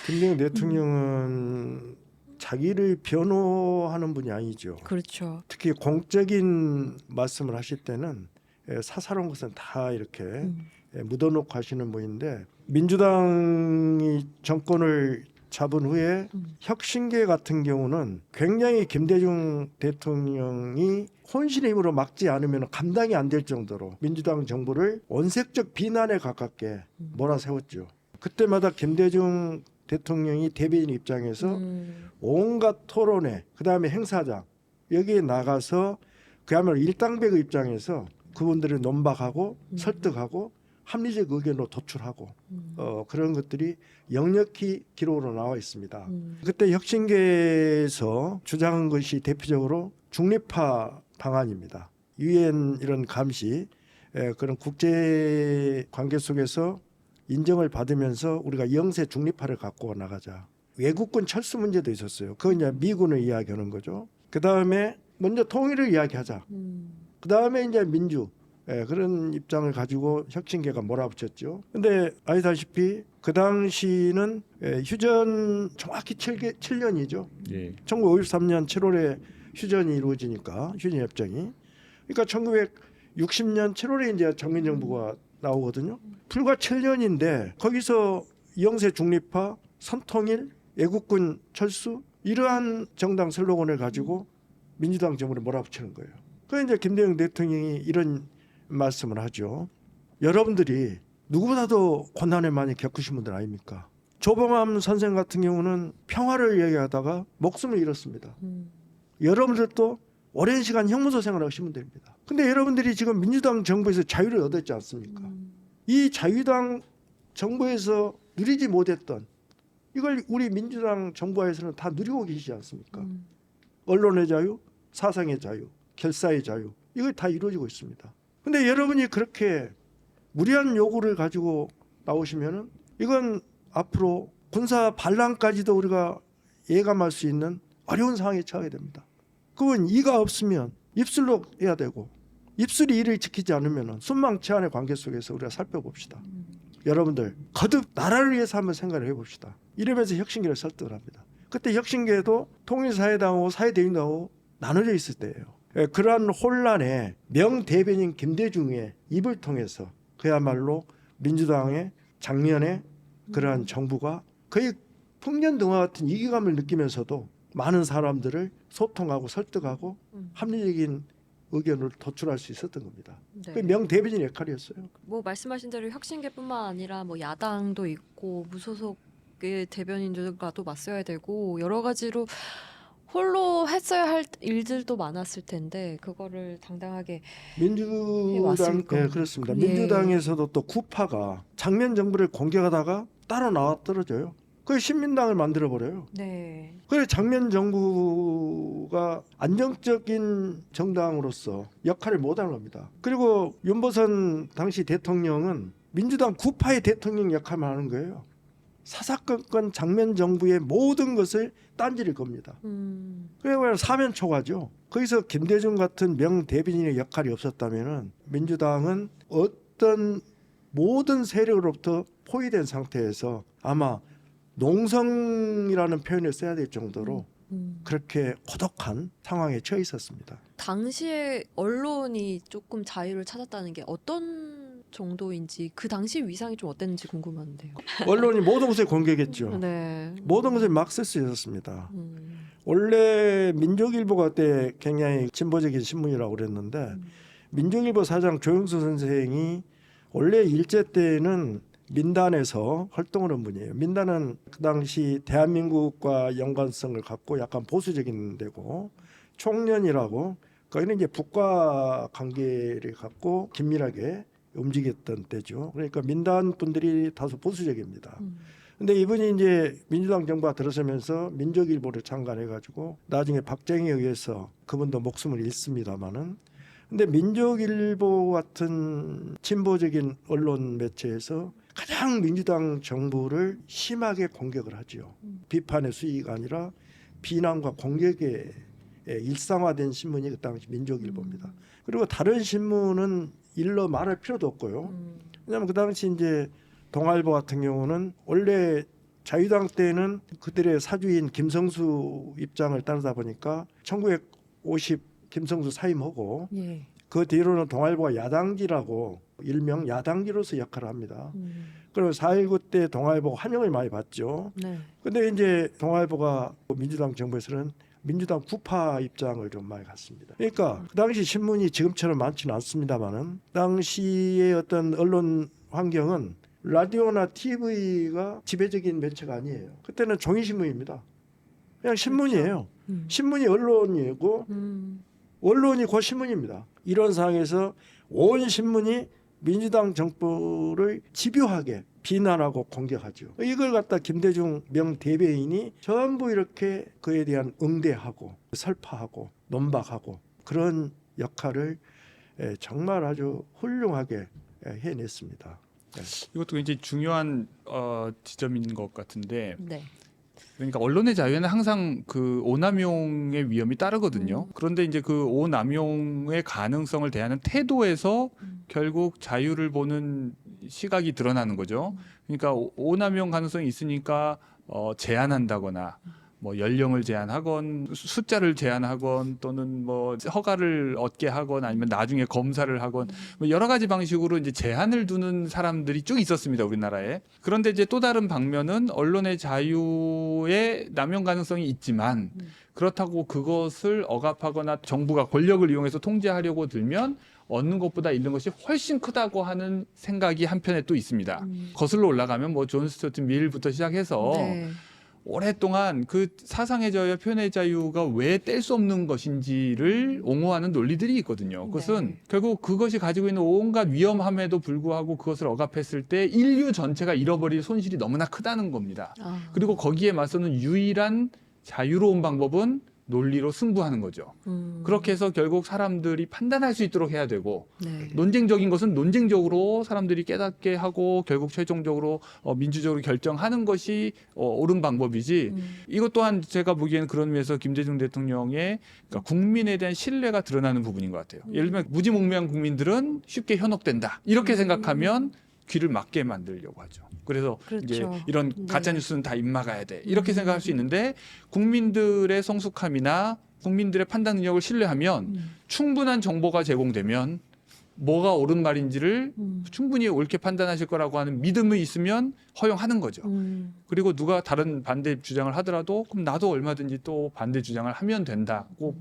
김대중 대통령은 자기를 변호하는 분이 아니죠. 그렇죠. 특히 공적인 말씀을 하실 때는 사사로운 것은 다 이렇게 묻어놓고 하시는 분인데, 민주당이 정권을 잡은 후에 혁신계 같은 경우는 굉장히 김대중 대통령이 혼신의 힘으로 막지 않으면 감당이 안 될 정도로 민주당 정부를 원색적 비난에 가깝게 몰아세웠죠. 그때마다 김대중 대통령이 대변인 입장에서 온갖 토론회, 그다음에 행사장 여기에 나가서 그야말로 일당백의 입장에서 그분들을 논박하고 설득하고 합리적 의견으로 도출하고 그런 것들이 역력히 기록으로 나와 있습니다. 그때 혁신계에서 주장한 것이 대표적으로 중립화 방안입니다. 유엔 이런 감시, 그런 국제 관계 속에서 인정을 받으면서 우리가 영세 중립화를 갖고 나가자. 외국군 철수 문제도 있었어요. 그건 이제 미군을 이야기하는 거죠. 그 다음에 먼저 통일을 이야기하자. 그 다음에 이제 민주, 그런 입장을 가지고 혁신계가 몰아붙였죠. 근데 아시다시피 그 당시는 휴전 정확히 7년이죠. 예. 1953년 7월에 휴전이 이루어지니까, 휴전 협정이. 그러니까 1960년 7월에 이제 정민정부가 나오거든요. 불과 7년인데 거기서 영세 중립화, 선통일, 애국군 철수 이러한 정당 슬로건을 가지고 민주당 정부를 몰아붙이는 거예요. 그래서 이제 김대중 대통령이 이런 말씀을 하죠. 여러분들이 누구보다도 고난을 많이 겪으신 분들 아닙니까? 조봉암 선생 같은 경우는 평화를 얘기하다가 목숨을 잃었습니다. 여러분들도 오랜 시간 형무소 생활을 하신 분들입니다. 근데 여러분들이 지금 민주당 정부에서 자유를 얻었지 않습니까? 이 자유당 정부에서 누리지 못했던 이걸 우리 민주당 정부에서는 다 누리고 계시지 않습니까? 언론의 자유, 사상의 자유, 결사의 자유 이걸 다 이루어지고 있습니다. 근데 여러분이 그렇게 무리한 요구를 가지고 나오시면은 이건 앞으로 군사 반란까지도 우리가 예감할 수 있는 어려운 상황에 처하게 됩니다. 그건 이가 없으면 입술로 해야 되고 입술이 이를 지키지 않으면 순망치안의 관계 속에서 우리가 살펴봅시다. 여러분들 거듭 나라를 위해서 한번 생각을 해봅시다. 이러면서 혁신계를 설득을 합니다. 그때 혁신계도 통일사회당하고 사회대인당하고 나눠져 있을 때예요. 그러한 혼란에 명대변인 김대중의 입을 통해서 그야말로 민주당의 작년에 그러한 정부가 거의 풍년등화 같은 위기감을 느끼면서도 많은 사람들을 소통하고 설득하고 합리적인 의견을 도출할 수 있었던 겁니다. 네. 그 명대변인 역할이었어요. 뭐 말씀하신 대로 혁신계뿐만 아니라 뭐 야당도 있고 무소속의 대변인들과도 맞서야 되고 여러 가지로 홀로 했어야 할 일들도 많았을 텐데 그거를 당당하게 민주당, 해왔을 네, 그렇습니다. 예. 민주당에서도 또 구파가 장면 정부를 공격하다가 따로 나와 떨어져요. 그 신민당을 만들어 버려요. 네. 그래 장면 정부가 안정적인 정당으로서 역할을 못하는 겁니다. 그리고 윤보선 당시 대통령은 민주당 구파의 대통령 역할만 하는 거예요. 사사건건 장면 정부의 모든 것을 딴지를 겁니다. 그래서 사면초가죠. 거기서 김대중 같은 명대변인의 역할이 없었다면은 민주당은 어떤 모든 세력으로부터 포위된 상태에서 아마 농성이라는 표현을 써야 될 정도로 그렇게 고독한 상황에 처해 있었습니다. 당시에 언론이 조금 자유를 찾았다는 게 어떤 정도인지 그 당시 위상이 좀 어땠는지 궁금한데요. 언론이 모든 것을 공격했죠. 네. 모든 것을 막 쓸 수 있었습니다. 원래 민족일보가 그때 굉장히 진보적인 신문이라고 그랬는데 민족일보 사장 조영수 선생이 원래 일제 때는 민단에서 활동을 한 분이에요. 민단은 그 당시 대한민국과 연관성을 갖고 약간 보수적인 데고, 총련이라고 거기는 이제 북과 관계를 갖고 긴밀하게 움직였던 때죠. 그러니까 민단 분들이 다소 보수적입니다. 근데 이분이 이제 민주당 정부가 들어서면서 민족일보를 창간해가지고 나중에 박정희에 의해서 그분도 목숨을 잃습니다마는, 근데 민족일보 같은 진보적인 언론 매체에서 가장 민주당 정부를 심하게 공격을 하죠. 비판의 수위가 아니라 비난과 공격의 일상화된 신문이 그 당시 민족일보입니다. 그리고 다른 신문은 일러 말할 필요도 없고요. 왜냐하면 그 당시 이제 동아일보 같은 경우는 원래 자유당 때는 그들의 사주인 김성수 입장을 따르다 보니까 1950 김성수 사임하고 예. 그 뒤로는 동아일보가 야당지라고 일명 야당지로서 역할을 합니다. 음. 그리고 4.19 때 동아일보가 환영을 많이 받죠. 네. 근데 이제 동아일보가 민주당 정부에서는 민주당 구파 입장을 좀 많이 갖습니다. 그러니까 그 당시 신문이 지금처럼 많지는 않습니다만은 당시의 어떤 언론 환경은 라디오나 TV가 지배적인 매체가 아니에요. 그때는 종이신문입니다. 그냥 신문이에요. 신문이 언론이고 언론이 곧 신문입니다. 이런 상황에서 온 신문이 민주당 정부를 집요하게 비난하고 공격하죠. 이걸 갖다 김대중 명대변인이 전부 이렇게 그에 대한 응대하고 설파하고 논박하고 그런 역할을 정말 아주 훌륭하게 해냈습니다. 이것도 굉장히 중요한 지점인 것 같은데, 네. 그러니까 언론의 자유에는 항상 그 오남용의 위험이 따르거든요. 그런데 이제 그 오남용의 가능성을 대하는 태도에서 결국 자유를 보는 시각이 드러나는 거죠. 그러니까 오남용 가능성이 있으니까 제한한다거나 뭐 연령을 제한하건 숫자를 제한하건 또는 뭐 허가를 얻게 하건 아니면 나중에 검사를 하건 뭐 여러 가지 방식으로 이제 제한을 두는 사람들이 쭉 있었습니다, 우리나라에. 그런데 이제 또 다른 방면은 언론의 자유의 남용 가능성이 있지만 그렇다고 그것을 억압하거나 정부가 권력을 이용해서 통제하려고 들면 얻는 것보다 잃는 것이 훨씬 크다고 하는 생각이 한편에 또 있습니다. 거슬러 올라가면 뭐 존 스튜어트 밀부터 시작해서 네. 오랫동안 그 사상의 자유와 표현의 자유가 왜 뗄 수 없는 것인지를 옹호하는 논리들이 있거든요. 그것은 네. 결국 그것이 가지고 있는 온갖 위험함에도 불구하고 그것을 억압했을 때 인류 전체가 잃어버릴 손실이 너무나 크다는 겁니다. 아. 그리고 거기에 맞서는 유일한 자유로운 방법은 논리로 승부하는 거죠. 그렇게 해서 결국 사람들이 판단할 수 있도록 해야 되고 네. 논쟁적인 것은 논쟁적으로 사람들이 깨닫게 하고 결국 최종적으로 민주적으로 결정하는 것이 옳은 방법이지. 이것 또한 제가 보기에는 그런 의미에서 김대중 대통령의 그러니까 국민에 대한 신뢰가 드러나는 부분인 것 같아요. 예를 들면 무지몽매한 국민들은 쉽게 현혹된다. 이렇게 생각하면 귀를 막게 만들려고 하죠. 그래서 그렇죠. 이제 이런 네. 가짜 뉴스는 다 입막아야 돼. 이렇게 생각할 수 있는데 국민들의 성숙함이나 국민들의 판단 능력을 신뢰하면 충분한 정보가 제공되면 뭐가 옳은 말인지를 충분히 옳게 판단하실 거라고 하는 믿음이 있으면 허용하는 거죠. 그리고 누가 다른 반대 주장을 하더라도 그럼 나도 얼마든지 또 반대 주장을 하면 된다고.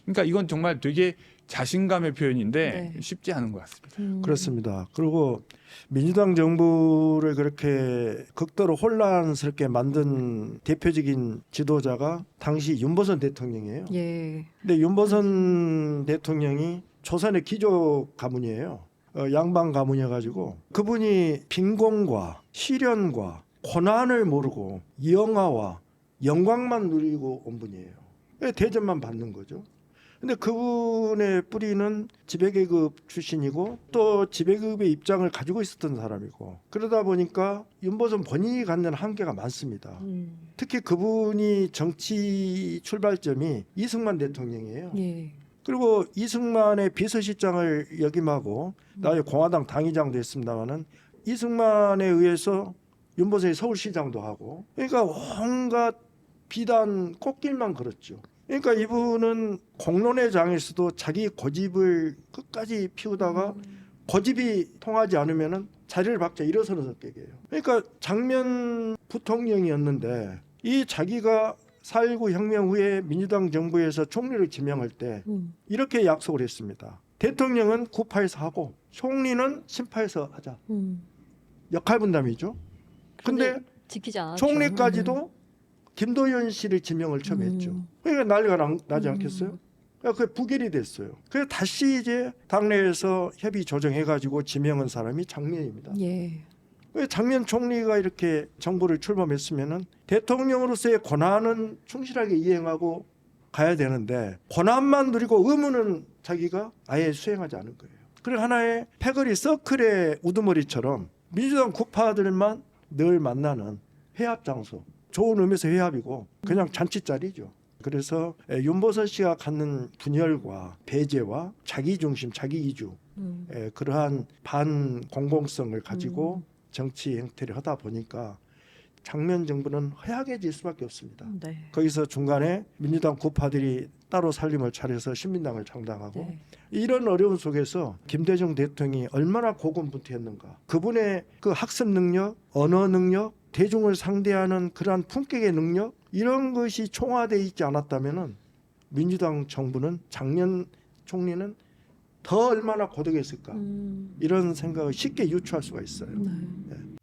그러니까 이건 정말 되게 자신감의 표현인데 네. 쉽지 않은 것 같습니다. 그렇습니다. 그리고 민주당 정부를 그렇게 극도로 혼란스럽게 만든 대표적인 지도자가 당시 윤보선 대통령이에요. 예. 근데 윤보선 대통령이 조선의 귀족 가문이에요. 양반 가문이어가지고 그분이 빈곤과 시련과 고난을 모르고 영화와 영광만 누리고 온 분이에요. 대접만 받는 거죠. 근데 그분의 뿌리는 지배계급 출신이고 또 지배계급의 입장을 가지고 있었던 사람이고 그러다 보니까 윤보선 본인이 갖는 한계가 많습니다. 특히 그분이 정치 출발점이 이승만 대통령이에요. 예. 그리고 이승만의 비서실장을 역임하고 나중에 공화당 당의장도 했습니다마는 이승만에 의해서 윤보선이 서울시장도 하고 그러니까 온갖 비단 꽃길만 걸었죠. 그러니까 이분은 공론의 장에서도 자기 고집을 끝까지 피우다가 고집이 통하지 않으면은 자리를 박자 일어서는 성격이에요. 그러니까 장면 부통령이었는데 이 자기가 4.19 혁명 후에 민주당 정부에서 총리를 지명할 때 이렇게 약속을 했습니다. 대통령은 구파에서 하고 총리는 신파에서 하자. 역할 분담이죠. 근데 지키지 않았죠. 총리까지도 김도연 씨를 지명을 처음 했죠. 그러니까 난리가 나지 않겠어요? 그러니까 그게 부결이 됐어요. 그래서 다시 이제 당내에서 협의 조정해가지고 지명한 사람이 장면입니다. 예. 장면 총리가 이렇게 정부를 출범했으면은 대통령으로서의 권한은 충실하게 이행하고 가야 되는데 권한만 누리고 의무는 자기가 아예 수행하지 않은 거예요. 그리고 하나의 패거리 서클의 우두머리처럼 민주당 구파들만 늘 만나는 회합 장소. 좋은 의미에서 회합이고 그냥 잔치 자리죠. 그래서 윤보선 씨가 갖는 분열과 배제와 자기 중심, 자기 이주 그러한 반공공성을 가지고 정치 행태를 하다 보니까 장면 정부는 허약해질 수밖에 없습니다. 네. 거기서 중간에 민주당 고파들이 따로 살림을 차려서 신민당을 창당하고 네. 이런 어려움 속에서 김대중 대통령이 얼마나 고군분투했는가. 그분의 그 학습 능력, 언어 능력, 대중을 상대하는 그러한 품격의 능력 이런 것이 총화되어 있지 않았다면은 민주당 정부는 작년 총리는 더 얼마나 고독했을까 이런 생각을 쉽게 유추할 수가 있어요. 네. 예.